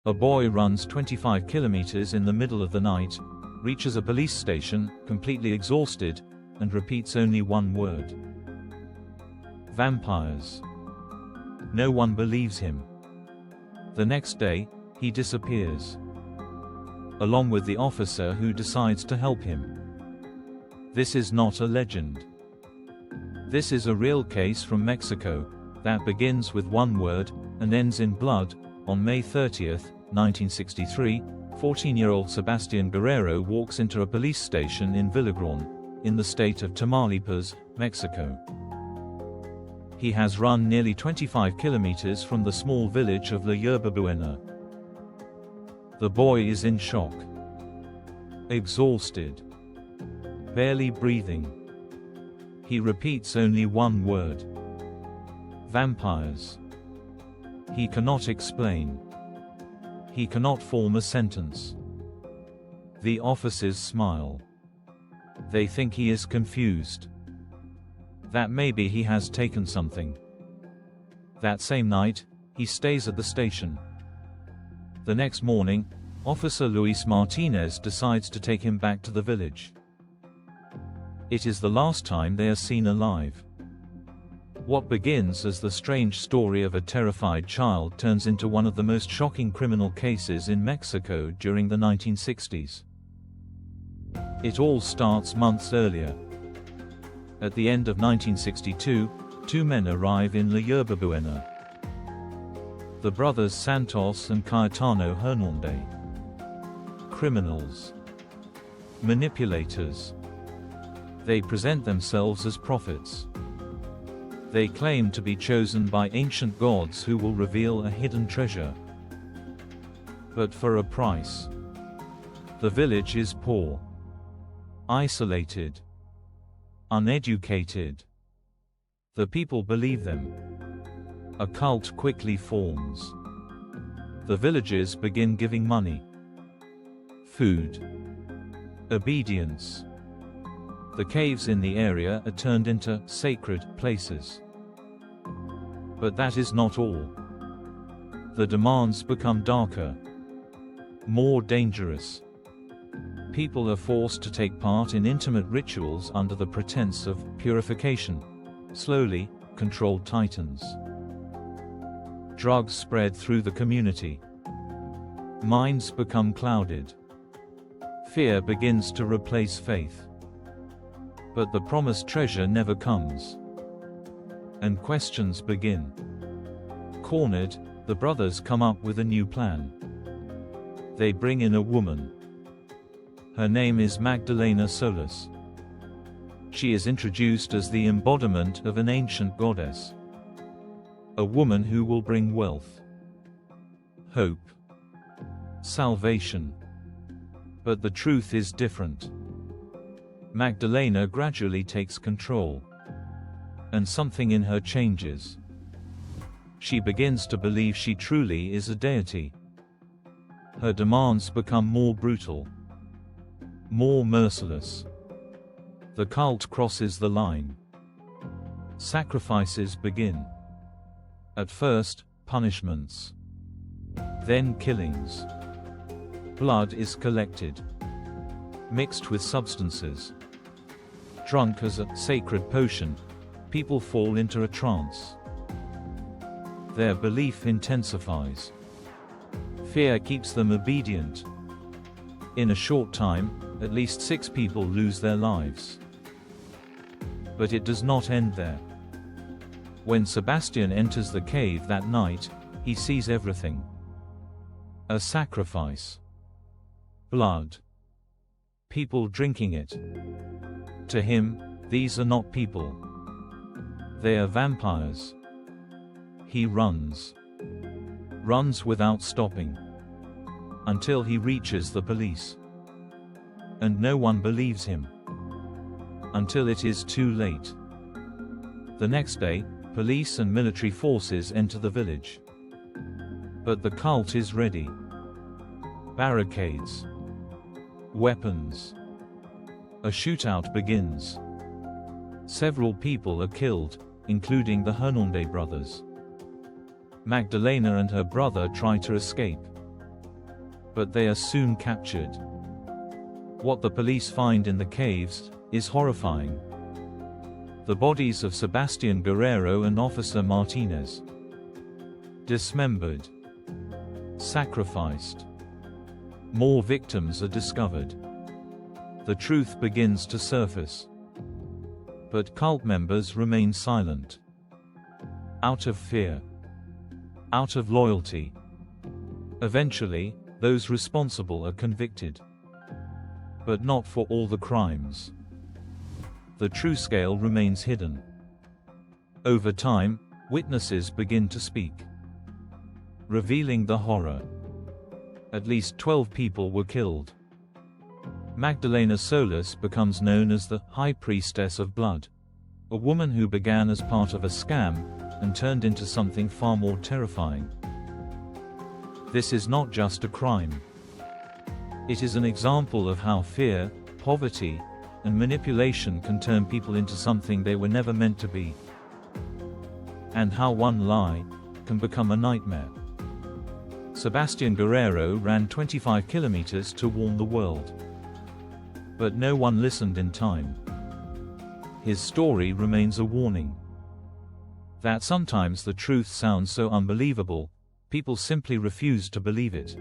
A boy runs 25 kilometers in the middle of the night, reaches a police station, completely exhausted, and repeats only one word. Vampires. No one believes him. The next day, he disappears, along with the officer who decides to help him. This is not a legend. This is a real case from Mexico, that begins with one word, and ends in blood. On May 30, 1963, 14-year-old Sebastian Guerrero walks into a police station in Villagrán, in the state of Tamaulipas, Mexico. He has run nearly 25 kilometers from the small village of La Yerba Buena. The boy is in shock, exhausted, barely breathing. He repeats only one word: vampires. He cannot explain. He cannot form a sentence. The officers smile. They think he is confused, that maybe he has taken something. That same night, he stays at the station. The next morning, Officer Luis Martinez decides to take him back to the village. It is the last time they are seen alive. What begins as the strange story of a terrified child turns into one of the most shocking criminal cases in Mexico during the 1960s. It all starts months earlier. At the end of 1962, two men arrive in La Yerba Buena. The brothers Santos and Cayetano Hernandez. Criminals. Manipulators. They present themselves as prophets. They claim to be chosen by ancient gods who will reveal a hidden treasure. But for a price. The village is poor, isolated, uneducated. The people believe them. A cult quickly forms. The villagers begin giving money, food, obedience. The caves in the area are turned into sacred places. But that is not all. The demands become darker, more dangerous. People are forced to take part in intimate rituals under the pretense of purification. Slowly, control tightens. Drugs spread through the community. Minds become clouded. Fear begins to replace faith. But the promised treasure never comes. And questions begin. Cornered, the brothers come up with a new plan. They bring in a woman. Her name is Magdalena Solis. She is introduced as the embodiment of an ancient goddess. A woman who will bring wealth, hope, salvation. But the truth is different. Magdalena gradually takes control. And something in her changes. She begins to believe she truly is a deity. Her demands become more brutal, more merciless. The cult crosses the line. Sacrifices begin. At first, punishments. Then killings. Blood is collected, mixed with substances. Drunk as a sacred potion, people fall into a trance. Their belief intensifies. Fear keeps them obedient. In a short time, at least 6 people lose their lives. But it does not end there. When Sebastian enters the cave that night, he sees everything. A sacrifice. Blood. People drinking it. To him, these are not people. They are vampires. He runs. Runs without stopping. Until he reaches the police. And no one believes him. Until it is too late. The next day, police and military forces enter the village. But the cult is ready. Barricades. Weapons. A shootout begins. Several people are killed, including the Hernandez brothers. Magdalena and her brother try to escape. but they are soon captured. What the police find in the caves is horrifying. The bodies of Sebastian Guerrero and Officer Martinez. Dismembered. Sacrificed. More victims are discovered. The truth begins to surface. But cult members remain silent. Out of fear. Out of loyalty. Eventually, those responsible are convicted. But not for all the crimes. The true scale remains hidden. Over time, witnesses begin to speak, revealing the horror. At least 12 people were killed. Magdalena Solis becomes known as the High Priestess of Blood, a woman who began as part of a scam and turned into something far more terrifying. This is not just a crime. It is an example of how fear, poverty, and manipulation can turn people into something they were never meant to be. And how one lie can become a nightmare. Sebastian Guerrero ran 25 kilometers to warn the world. But no one listened in time. His story remains a warning that sometimes the truth sounds so unbelievable, people simply refuse to believe it.